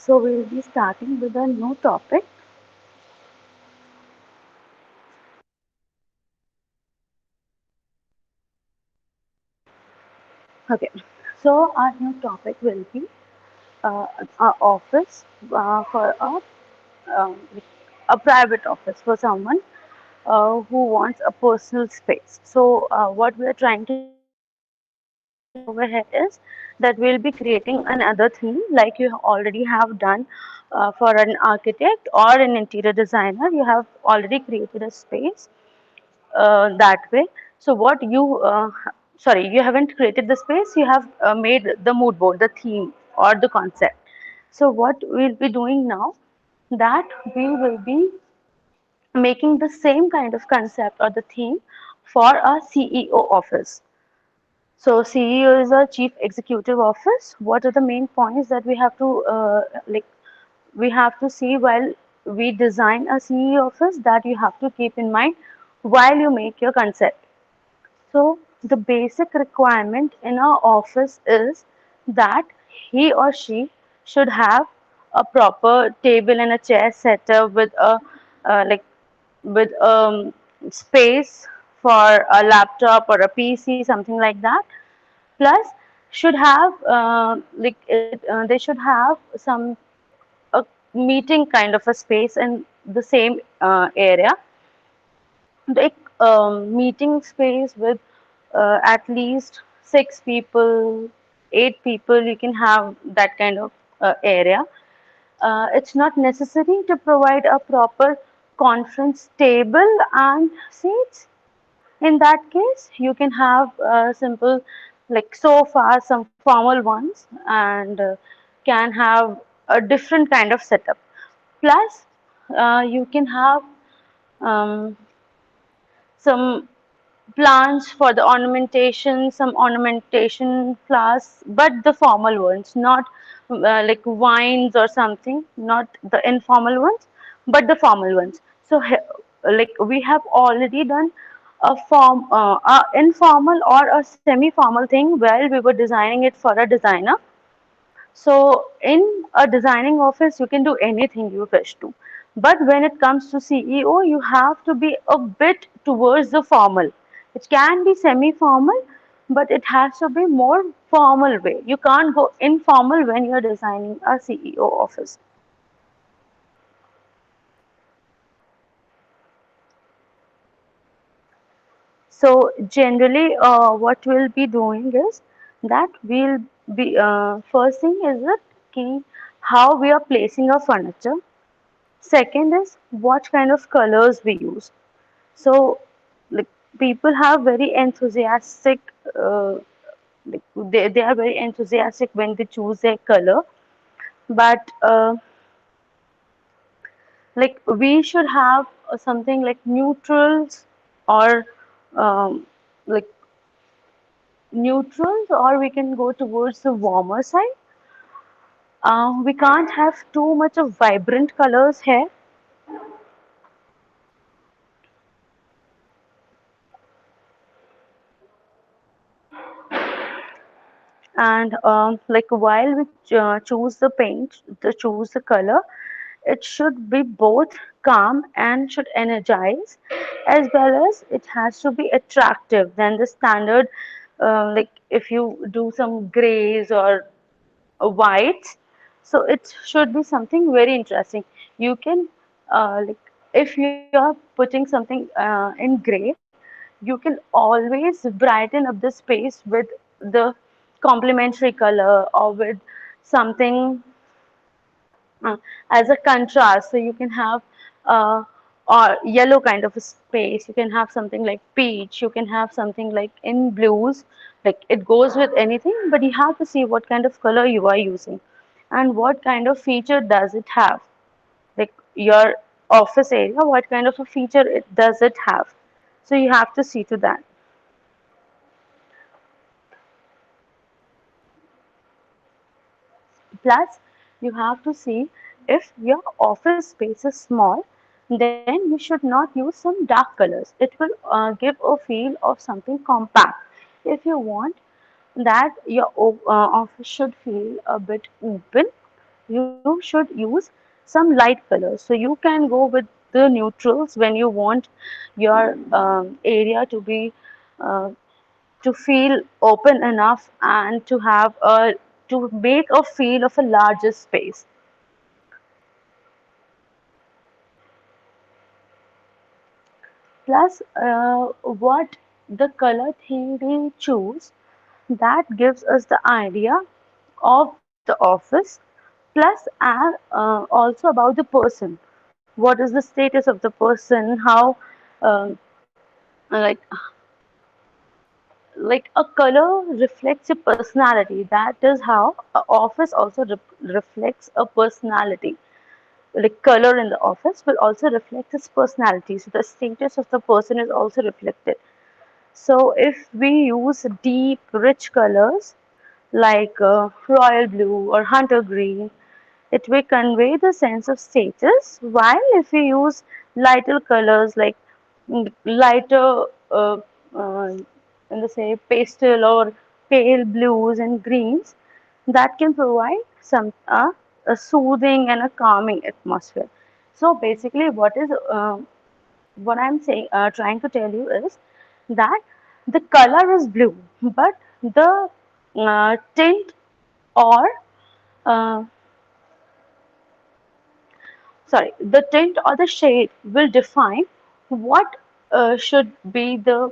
So we'll be starting with a new topic. Okay. So our new topic will be uh, our office for like a private office for someone who wants a personal space. So what we are trying to do over here is that we'll be creating another theme like you already have done for an architect or an interior designer. You have already created a space that way. So what you, sorry, you haven't created the space, you have made the mood board, the theme or the concept. So what we'll be doing now, that we will be making the same kind of concept or the theme for a CEO office. So CEO is a chief executive office. What are the main points that we have to we have to see while we design a CEO office that you have to keep in mind while you make your concept. So the basic requirement in our office is that he or she should have a proper table and a chair setup with a like with space for a laptop or a PC, something like that. Plus, should have they should have some a meeting kind of a space in the same area, like meeting space with at least 6 people, 8 people. You can have that kind of area. It's not necessary to provide a proper conference table and seats. In that case, you can have simple like sofas, some formal ones, and can have a different kind of setup. Plus, you can have um, some plants for the ornamentation, some ornamentation flowers, but the formal ones, not like vines or something, not the informal ones, but the formal ones. So, like we have already done a informal or a semi-formal thing while we were designing it for a designer. So in a designing office, you can do anything you wish to. But when it comes to CEO, you have to be a bit towards the formal. It can be semi-formal, but it has to be more formal way. You can't go informal when you're designing a CEO office. So generally, what we'll be doing is that we'll be first thing is the key how we are placing our furniture. Second is what kind of colors we use. So, like people have very enthusiastic, they are very enthusiastic when they choose their color. But like we should have something like neutrals or um, like neutrals, or we can go towards the warmer side. We can't have too much of vibrant colors here. And like while we choose the paint, to choose the color, it should be both calm and should energize, as well as it has to be attractive than the standard. Like if you do some grays or whites, so it should be something very interesting. You can like if you are putting something in gray, you can always brighten up the space with the complementary color or with something as a contrast. So you can have or yellow kind of a space. You can have something like peach. You can have something like in blues. Like it goes with anything, but you have to see what kind of color you are using and what kind of feature does it have. Like your office area, what kind of a feature it does it have. So you have to see to that. Plus, you have to see if your office space is small, then you should not use some dark colors. It will give a feel of something compact. If you want that your office should feel a bit open, you should use some light colors. So you can go with the neutrals when you want your area to be uh, to feel open enough and to have a to make a feel of a larger space. Plus, what the color theory choose, that gives us the idea of the office, plus and also about the person. What is the status of the person? How, um, like a color reflects your personality. That is how a office also reflects a personality. Like color in the office will also reflect his personality. So the status of the person is also reflected. So if we use deep, rich colors like royal blue or hunter green, it will convey the sense of status. While if we use lighter colors like lighter, uh, in the say pastel or pale blues and greens, that can provide a soothing and a calming atmosphere. So basically, what I'm saying, trying to tell you is that the color is blue, but the tint or uh, the tint or the shade will define what should be the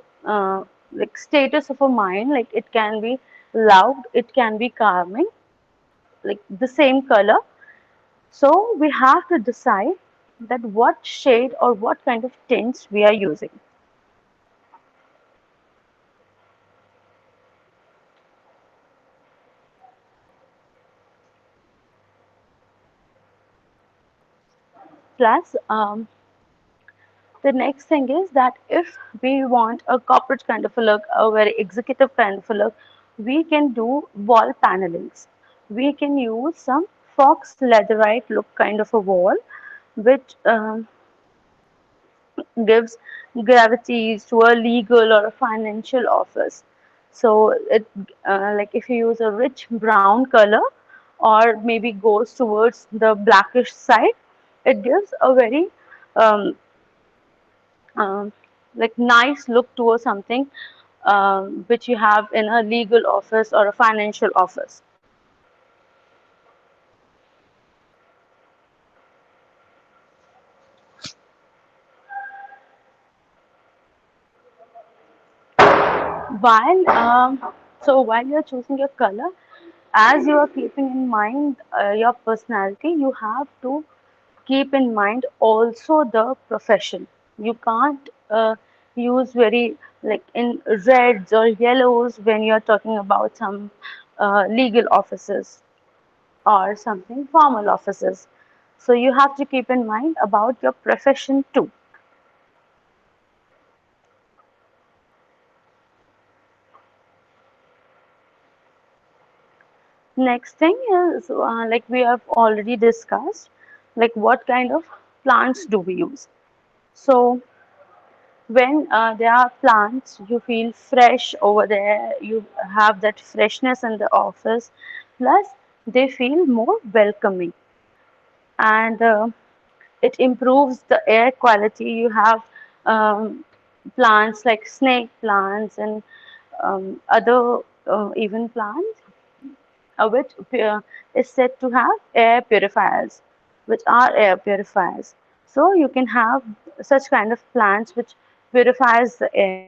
like status of a mind. Like it can be loud, it can be calming, like the same color. So we have to decide that what shade or what kind of tints we are using. Plus, the next thing is that if we want a corporate kind of a look, a very executive kind of a look, we can do wall panelings. We can use some fox leatherite look kind of a wall, which gives gravity to a legal or a financial office. So it like if you use a rich brown color or maybe goes towards the blackish side, it gives a very um, um, like nice look towards something which you have in a legal office or a financial office. While you're choosing your color, as you are keeping in mind your personality, you have to keep in mind also the profession. You can't use very like in reds or yellows when you're talking about some legal offices or something formal offices. So you have to keep in mind about your profession too. Next thing is like we have already discussed, like what kind of plants do we use. So when there are plants, you feel fresh over there, you have that freshness in the office, plus they feel more welcoming and it improves the air quality. You have plants like snake plants and other even plants which is said to have air purifiers, which are air purifiers. So you can have such kind of plants which purifies the air.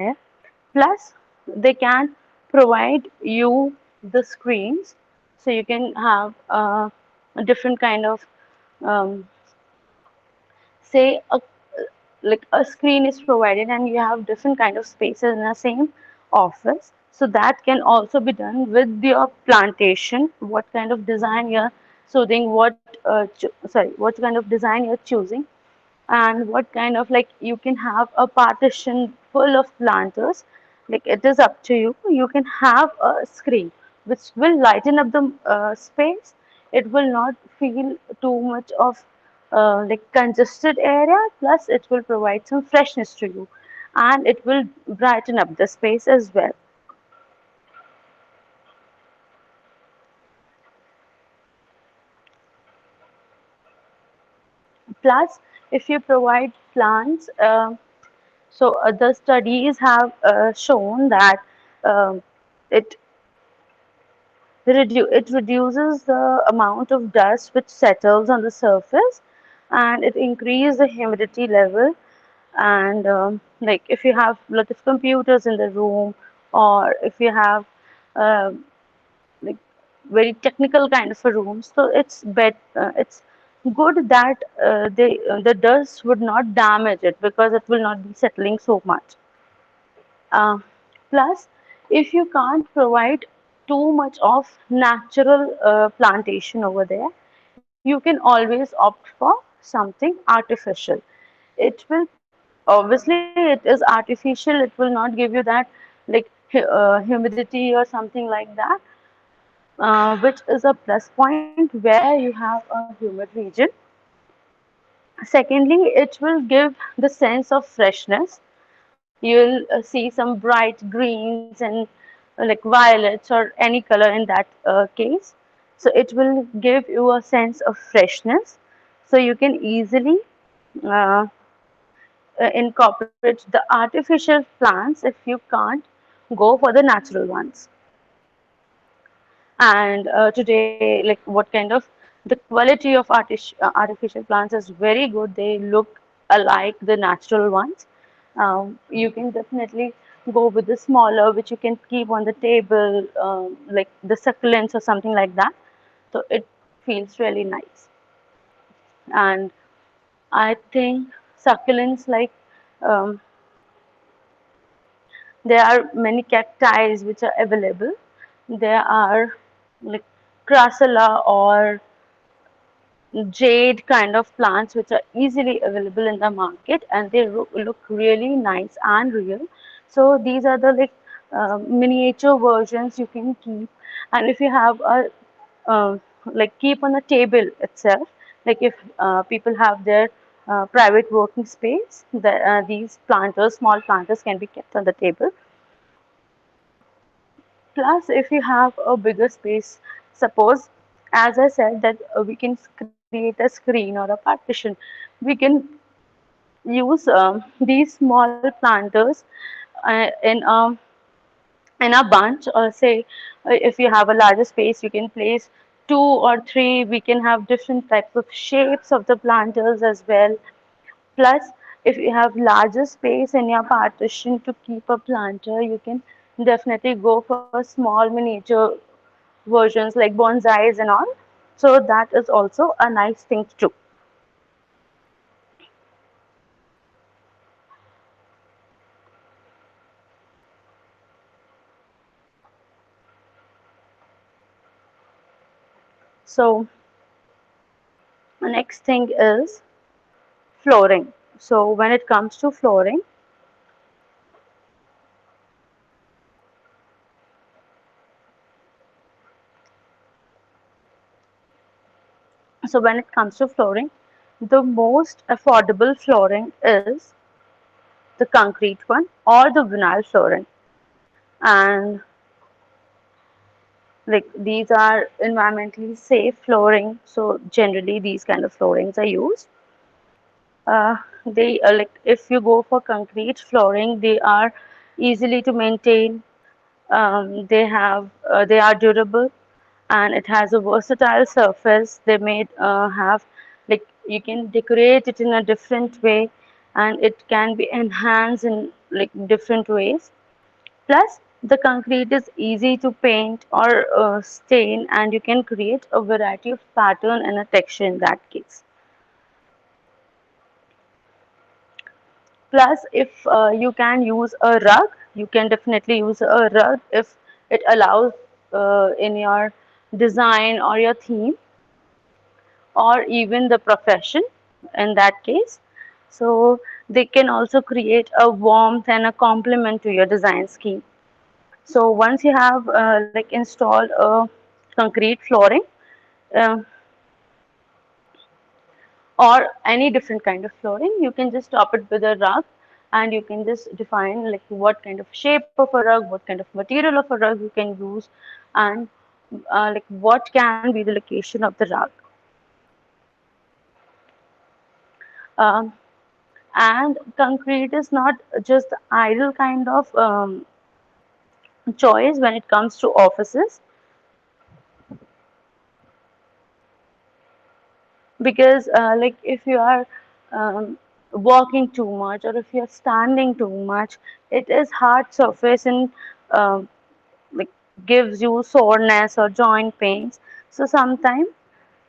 Plus, they can provide you the screens, so you can have a different kind of um, say a like a screen is provided and you have different kind of spaces in the same office, so that can also be done with your plantation. What kind of design you're choosing, what kind of design you're choosing, and what kind of like you can have a partition full of planters. Like it is up to you. You can have a screen which will lighten up the space. It will not feel too much of like congested area, plus it will provide some freshness to you and it will brighten up the space as well. Plus, if you provide plants, the studies have shown that um it it reduces the amount of dust which settles on the surface, and it increases the humidity level. And like if you have lot of computers in the room, or if you have um like very technical kind of a room, so it's good that the dust would not damage it because it will not be settling so much. uh, Plus, if you can't provide too much of natural plantation over there, you can always opt for something artificial. It will, obviously it is artificial, it will not give you that like humidity or something like that, which is a plus point where you have a humid region. Secondly, it will give the sense of freshness. You'll see some bright greens and like violets or any color in that case. So it will give you a sense of freshness. So you can easily uh, incorporate the artificial plants if you can't go for the natural ones. And today, like what kind of the quality of artificial plants is very good. They look alike the natural ones. You can definitely go with the smaller, which you can keep on the table, like the succulents or something like that. So it feels really nice. And I think succulents, like um, there are many cacti which are available. There are like crassula or jade kind of plants which are easily available in the market, and they look really nice and real. So these are the like miniature versions you can keep. And if you have a like keep on the table itself, like if people have their private working space, these planters, small planters, can be kept on the table. Plus, if you have a bigger space, suppose, as I said, that we can create a screen or a partition, we can use these small planters in a bunch, or say if you have a larger space, you can place two or three. We can have different types of shapes of the planters as well. Plus, if you have larger space in your partition to keep a planter, you can definitely go for small miniature versions like bonsais and all. So that is also a nice thing to do. So the next thing is flooring. So when it comes to flooring, when it comes to flooring, the most affordable flooring is the concrete one or the vinyl flooring. And like these are environmentally safe flooring, so generally these kind of floorings are used. They like if you go for concrete flooring, they are easily to maintain. They are durable, and it has a versatile surface. They made have like you can decorate it in a different way, and it can be enhanced in like different ways. Plus, the concrete is easy to paint or stain, and you can create a variety of pattern and a texture in that case. Plus, if you can use a rug, you can definitely use a rug if it allows in your design or your theme, or even the profession in that case. So they can also create a warmth and a complement to your design scheme. So once you have like installed a concrete flooring, uh, or any different kind of flooring, you can just top it with a rug, and you can just define like what kind of shape of a rug, what kind of material of a rug you can use, and like what can be the location of the rug. Um, and concrete is not just the ideal kind of choice when it comes to offices, because like if you are walking too much or if you're standing too much, it is hard surface and um, like gives you soreness or joint pains. So sometimes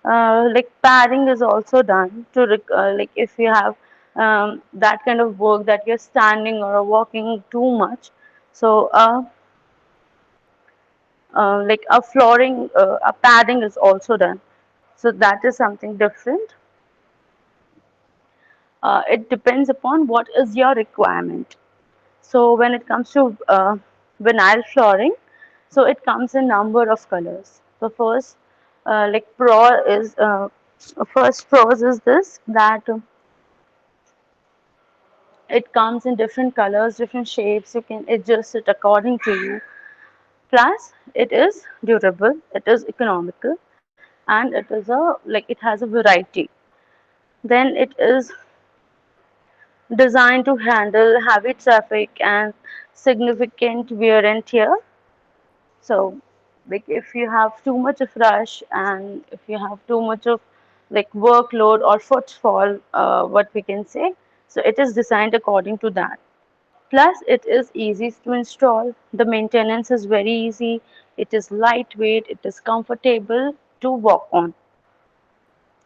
like padding is also done to like if you have that kind of work that you're standing or walking too much. So like a flooring, a padding is also done. So that is something different. It depends upon what is your requirement. So when it comes to vinyl flooring, so it comes in number of colors. So first, like first pros is this, that it comes in different colors, different shapes. You can adjust it according to you. Plus, it is durable, it is economical, and it is a like it has a variety. Then it is designed to handle heavy traffic and significant wear and tear. So, like if you have too much of rush and if you have too much of like workload or footfall, what we can say, so it is designed according to that. Plus, it is easy to install. The maintenance is very easy. It is lightweight. It is comfortable to walk on.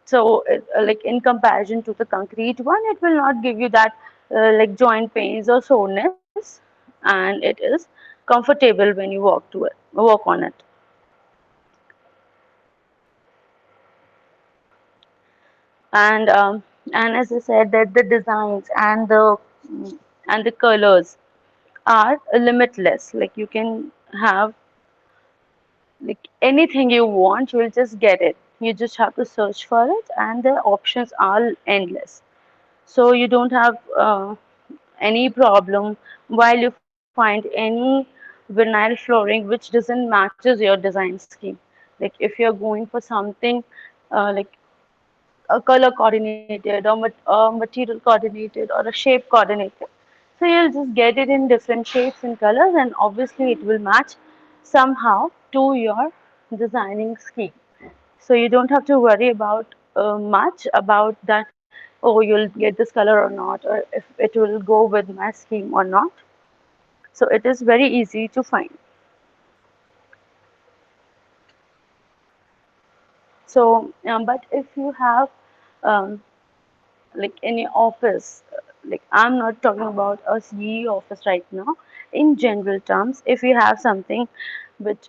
So, like in comparison to the concrete one, it will not give you that like joint pains or soreness, and it is comfortable when you walk on it. And and as I said, that the designs and the colors are limitless. Like you can have like anything you want, you will just get it. You just have to search for it, and the options are endless. So you don't have any problem while you find any vinyl flooring which doesn't matches your design scheme. Like if you're going for something like a color coordinated or material coordinated or a shape coordinated. So you'll just get it in different shapes and colors, and obviously it will match somehow to your designing scheme. So you don't have to worry about much about that, oh, you'll get this color or not, or if it will go with my scheme or not. So it is very easy to find. So, but if you have um, like any office, like I'm not talking about a CE office right now. In general terms, if you have something which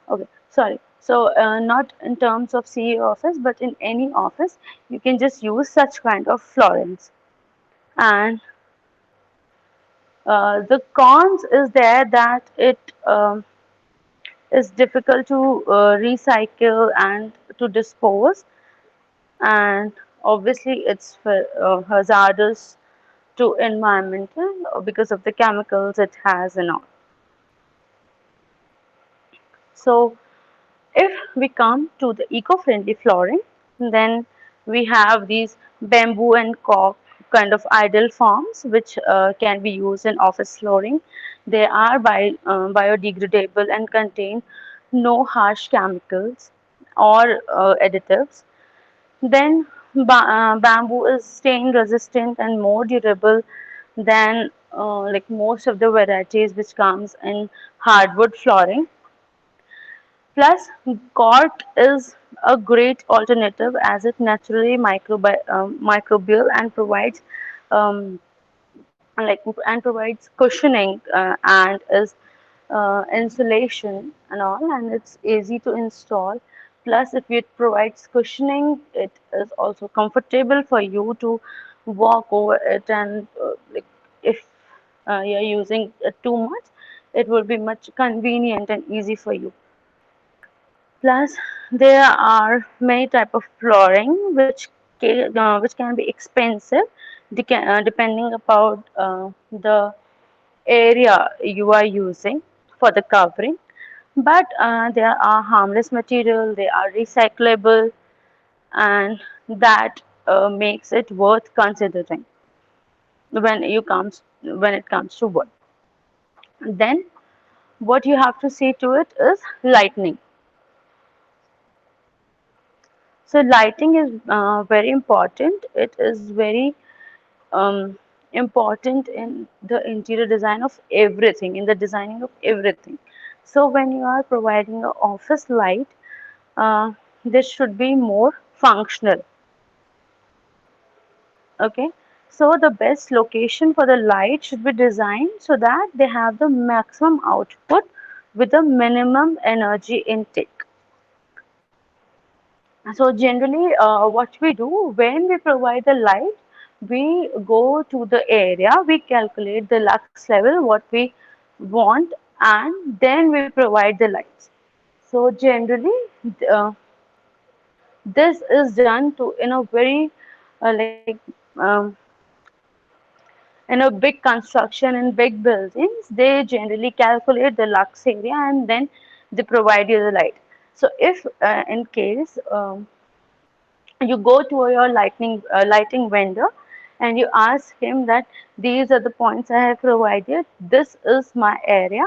okay, sorry. So not in terms of CE office, but in any office, you can just use such kind of florins. And the cons is there that it is difficult to recycle and to dispose, and obviously it's hazardous to environmental because of the chemicals it has and all. So if we come to the eco-friendly flooring, then we have these bamboo and cork kind of ideal forms which can be used in office flooring. They are biodegradable and contain no harsh chemicals or additives. Then bamboo is stain resistant and more durable than like most of the varieties which comes in hardwood flooring. Plus, cork is a great alternative as it naturally microbial and provides um, like and provides cushioning and is insulation and all, and it's easy to install. Plus, if it provides cushioning, it is also comfortable for you to walk over it, and like if you're using it too much, it will be much convenient and easy for you. Plus, there are many type of flooring which can be expensive depending about the area you are using for the covering. But they are harmless material, they are recyclable, and that makes it worth considering when it comes to wood. Then what you have to see to it is lighting. So lighting is very important. It is very um, important in the interior design of everything, in the designing of everything. So when you are providing an office light, uh, this should be more functional. Okay, so the best location for the light should be designed so that they have the maximum output with the minimum energy intake. So generally, what we do when we provide the light, we go to the area, we calculate the lux level, what we want, and then we provide the lights. So generally, uh, this is done to in a very like in a big construction in big buildings. They generally calculate the lux area and then they provide you the light. So if in case you go to your lighting vendor and you ask him that these are the points I have provided, this is my area,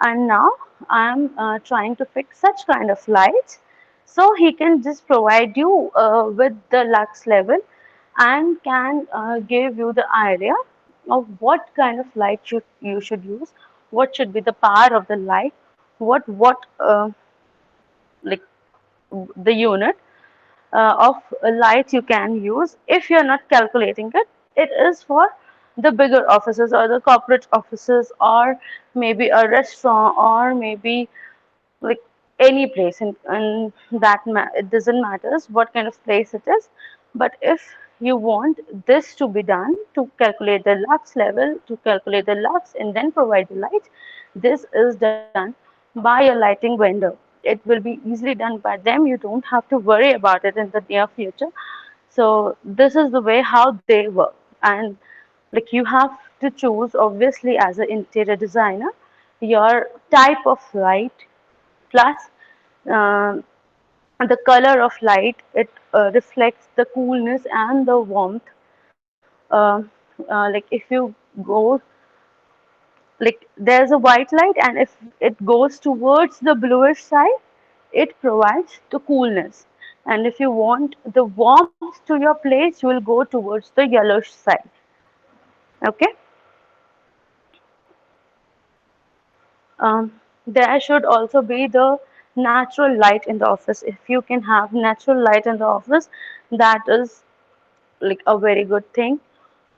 and now I am trying to fix such kind of lights. So he can just provide you with the lux level and can give you the idea of what kind of light you should use, what should be the power of the light, what like the unit of light you can use. If you're not calculating it, it is for the bigger offices or the corporate offices or maybe a restaurant or maybe like any place in it doesn't matters what kind of place it is. But if you want this to be done to calculate the lux level, to calculate the lux and then provide the light, this is done by a lighting vendor. It will be easily done by them. You don't have to worry about it in the near future. So this is the way how they work. And like you have to choose obviously as an interior designer your type of light plus um the color of light. It reflects the coolness and the warmth. Like if you go like there's a white light and if it goes towards the bluish side, it provides the coolness. And if you want the warmth to your place, you will go towards the yellowish side. Okay. There should also be the natural light in the office. If you can have natural light in the office, that is like a very good thing.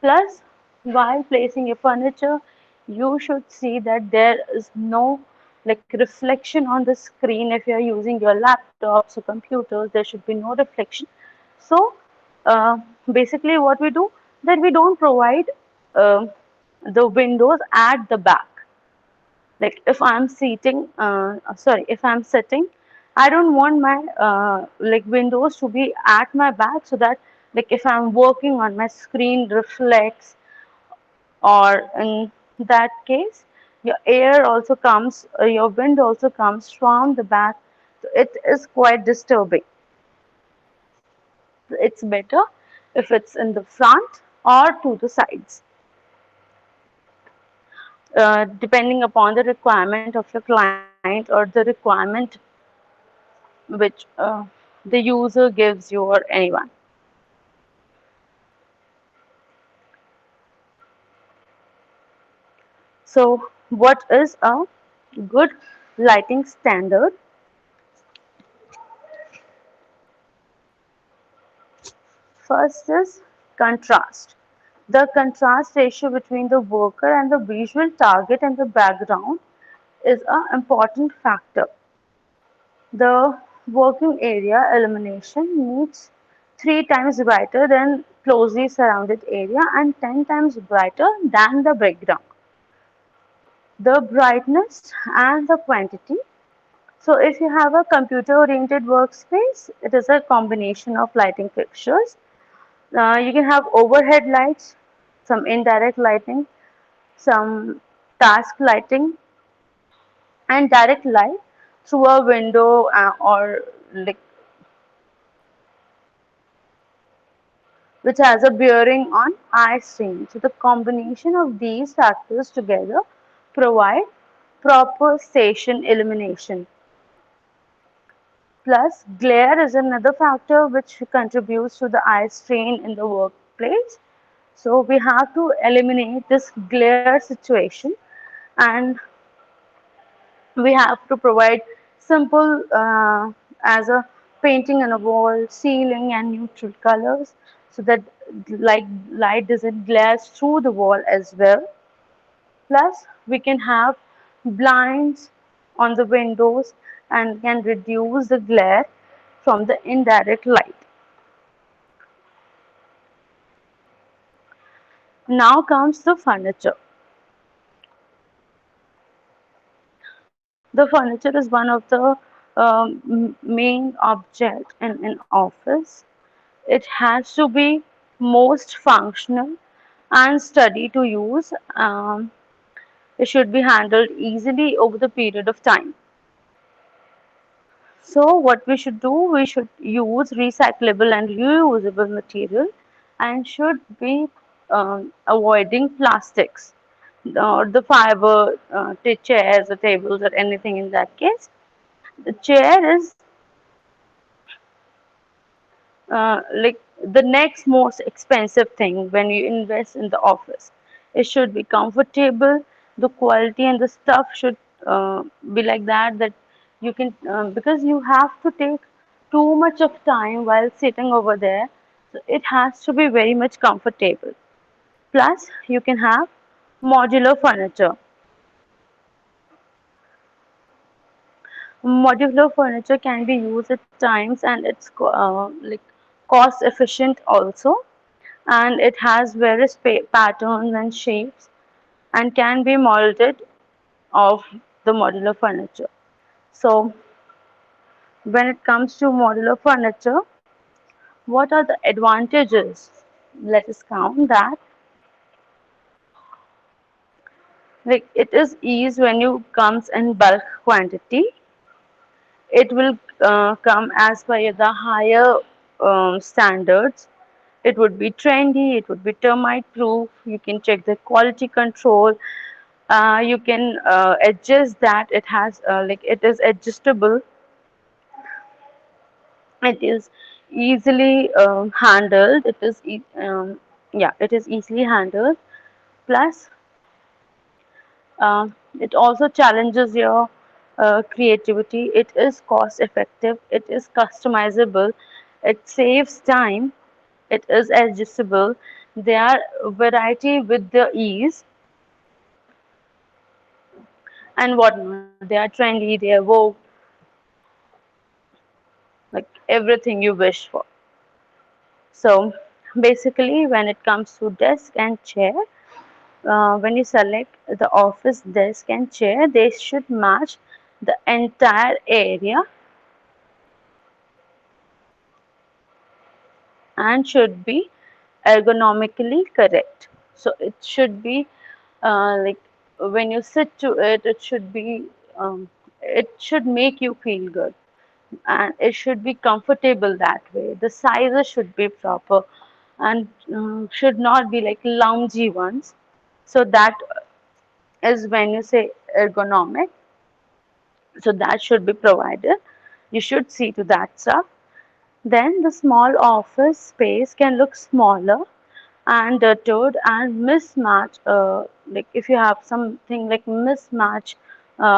Plus, while placing your furniture, you should see that there is no like reflection on the screen. If you are using your laptops or computers, there should be no reflection. So, uh, basically, what we do that we don't provide uh, the windows at the back. Like if I'm sitting, I don't want my like windows to be at my back so that like if I'm working on my screen reflects, or in that case your air also comes, your wind also comes from the back. So it is quite disturbing. It's better if it's in the front or to the sides, depending upon the requirement of your client or the requirement which the user gives you or anyone. So, what is a good lighting standard? First is contrast. The contrast ratio between the worker and the visual target and the background is an important factor. The working area illumination needs 3 times brighter than closely surrounded area and 10 times brighter than the background. The brightness and the quantity. So if you have a computer-oriented workspace, it is a combination of lighting fixtures. You can have overhead lights, some indirect lighting, some task lighting, and direct light through a window or like which has a bearing on eye strain. So the combination of these factors together provide proper station illumination. Plus, glare is another factor which contributes to the eye strain in the workplace. So we have to eliminate this glare situation, and we have to provide simple as a painting on a wall, ceiling, and neutral colors so that light doesn't glare through the wall as well. Plus, we can have blinds on the windows and can reduce the glare from the indirect light. Now comes the furniture. The furniture is one of the main object in an office. It has to be most functional and steady to use. It should be handled easily over the period of time. So what we should do, we should use recyclable and reusable material and should be avoiding plastics or the fiber chairs or tables or anything in that case. The chair is like the next most expensive thing when you invest in the office. It should be comfortable. The quality and the stuff should be like that you can because you have to take too much of time while sitting over there. So it has to be very much comfortable. Plus, you can have modular furniture. Modular furniture can be used at times and it's like cost efficient also, and it has various patterns and shapes and can be molded of the modular furniture. So when it comes to modular furniture, what are the advantages? Let us count that. Like it is ease when you comes in bulk quantity. It will come as per the higher standards. It would be trendy, it would be termite proof, you can check the quality control, you can adjust that it has like it is adjustable, it is easily handled, yeah, it is easily handled. Plus it also challenges your creativity, it is cost effective, it is customizable, it saves time, it is adjustable, they are variety with the ease and whatnot. They are trendy, they are woke, like everything you wish for. So basically, when it comes to desk and chair, when you select the office desk and chair, they should match the entire area and should be ergonomically correct. So it should be like when you sit to it, it should make you feel good and it should be comfortable that way. The sizes should be proper and should not be like loungy ones. So that is when you say ergonomic. So that should be provided. You should see to that stuff. Then the small office space can look smaller and cluttered and mismatch. Like if you have something like mismatch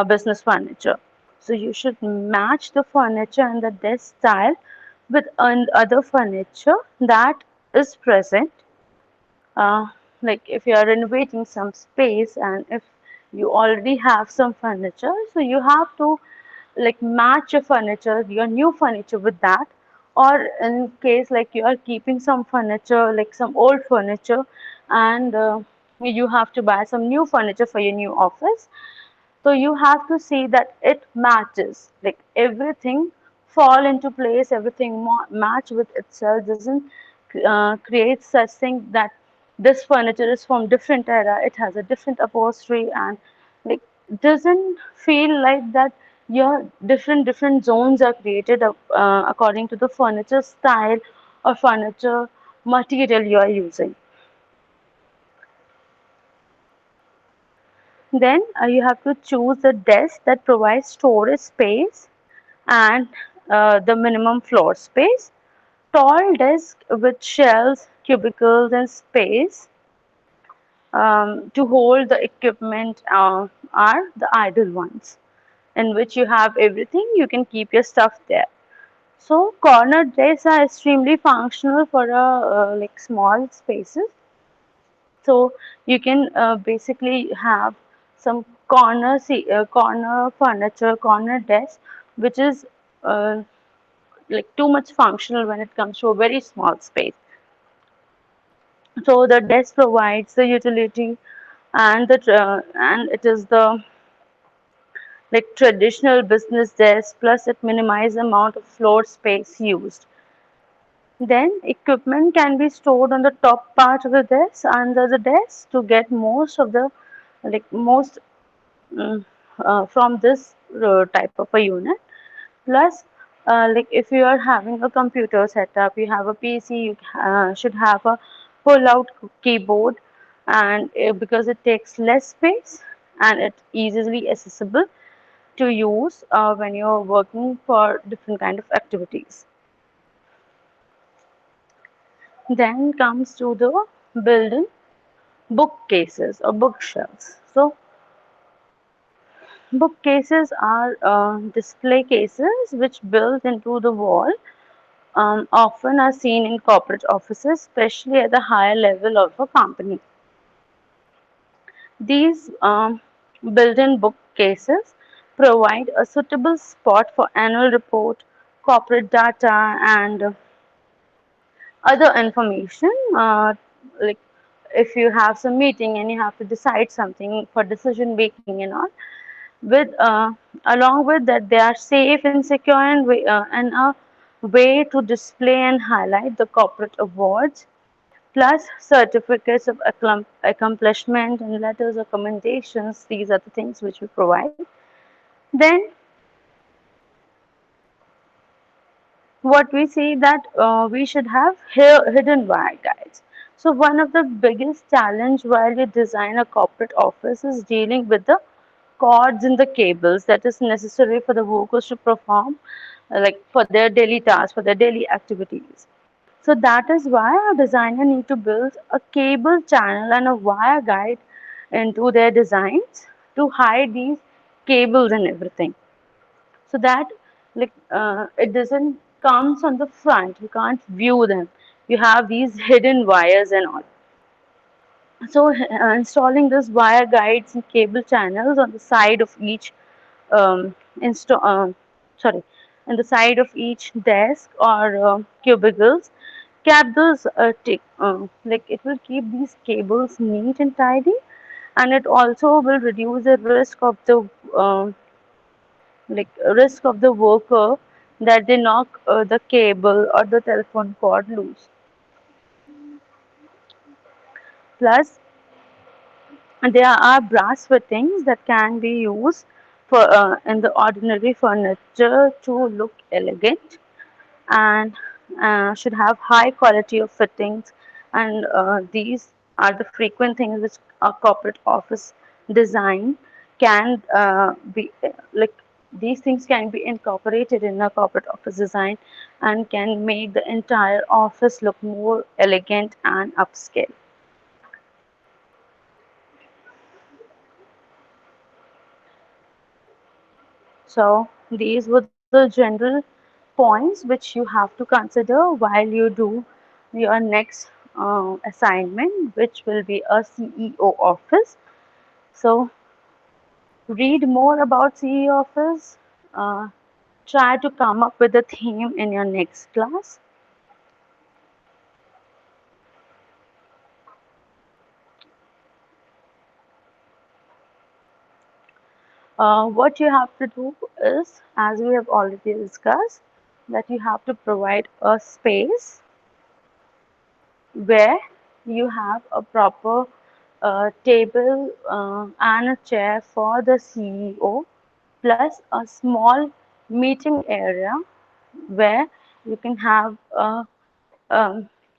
business furniture, so you should match the furniture and the desk style with other furniture that is present. uh, like if you are renovating some space and if you already have some furniture, so you have to like match your furniture, your new furniture with that, or in case like you are keeping some furniture like some old furniture and you have to buy some new furniture for your new office, so you have to see that it matches, like everything fall into place, everything match with itself, doesn't create such thing that this furniture is from different era, it has a different upholstery, and like doesn't feel like that your different zones are created according to the furniture style or furniture material you are using. Then you have to choose a desk that provides storage space and the minimum floor space. Tall desk with shelves, cubicles, and space to hold the equipment are the ideal ones, in which you have everything, you can keep your stuff there. So corner desks are extremely functional for like small spaces. So you can basically have some corner furniture, corner desk, which is uh, like too much functional when it comes to a very small space. So the desk provides the utility and it is the like traditional business desk, plus it minimizes the amount of floor space used. Then equipment can be stored on the top part of the desk under the desk to get most of the like most mm, from this type of a unit. Plus, like if you are having a computer setup, you have a PC, you should have a pull-out keyboard, and because it takes less space and it's easily accessible to use when you're working for different kind of activities. Then comes to the built-in bookcases or bookshelves. So bookcases are display cases which built into the wall, often are seen in corporate offices, especially at the higher level of a company. These built-in bookcases provide a suitable spot for annual report, corporate data, and other information. Like if you have some meeting and you have to decide something for decision making and all, with along with that they are safe and secure and a way to display and highlight the corporate awards, plus certificates of accomplishment and letters of commendations. These are the things which we provide. Then what we see that we should have hidden wire guides. So one of the biggest challenge while you design a corporate office is dealing with the cords and the cables that is necessary for the workers to perform like for their daily tasks, for their daily activities. So that is why a designer need to build a cable channel and a wire guide into their designs to hide these cables and everything, so that like it doesn't comes on the front, you can't view them, you have these hidden wires and all. So installing this wire guides and cable channels on the side of each install sorry on the side of each desk or cubicles keep those like it will keep these cables neat and tidy, and it also will reduce the risk of the um, worker that they knock the cable or the telephone cord loose. Plus, there are brass fittings that can be used for in the ordinary furniture to look elegant, and should have high quality of fittings, and these are the frequent things which a corporate office design can be like these things can be incorporated in a corporate office design and can make the entire office look more elegant and upscale. So these were the general points which you have to consider while you do your next assignment, which will be a CEO office. So read more about CEO office. Uh, Try to come up with a theme in your next class. What you have to do is, as we have already discussed, that you have to provide a space where you have a proper table and a chair for the CEO, plus a small meeting area where you can have a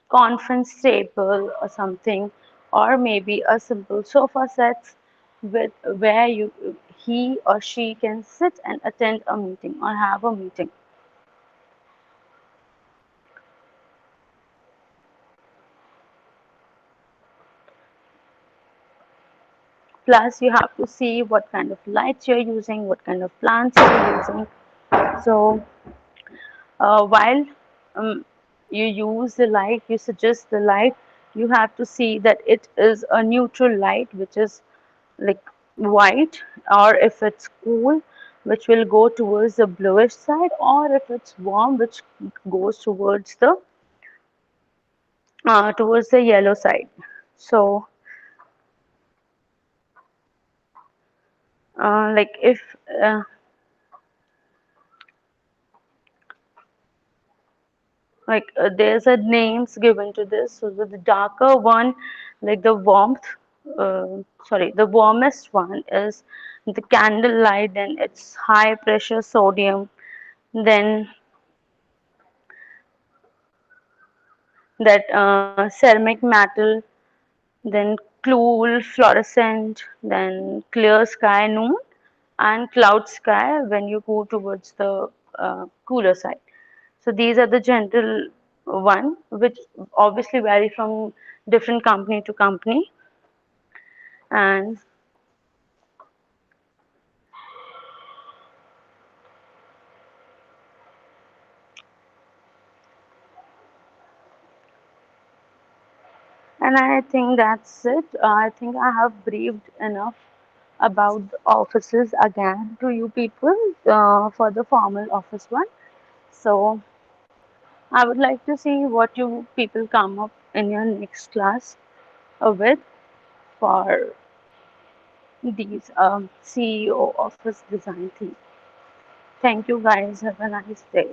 conference table or something, or maybe a simple sofa set with where you he or she can sit and attend a meeting or have a meeting. Plus, you have to see what kind of lights you're using, what kind of plants you're using. So, while um, you use the light, you suggest the light, you have to see that it is a neutral light, which is like white, or if it's cool, which will go towards the bluish side, or if it's warm, which goes towards the yellow side. So, like if uh, there's a names given to this, so the darker one, like the warmth, sorry, the warmest one is the candle light, then it's high pressure sodium, then that ceramic metal, then cool fluorescent, then clear sky noon, and cloud sky when you go towards the cooler side. So these are the general one, which obviously vary from different company to company. And I think that's it. I think I have briefed enough about the offices again to you people for the formal office one. So I would like to see what you people come up in your next class with for these CEO office design theme. Thank you guys. Have a nice day.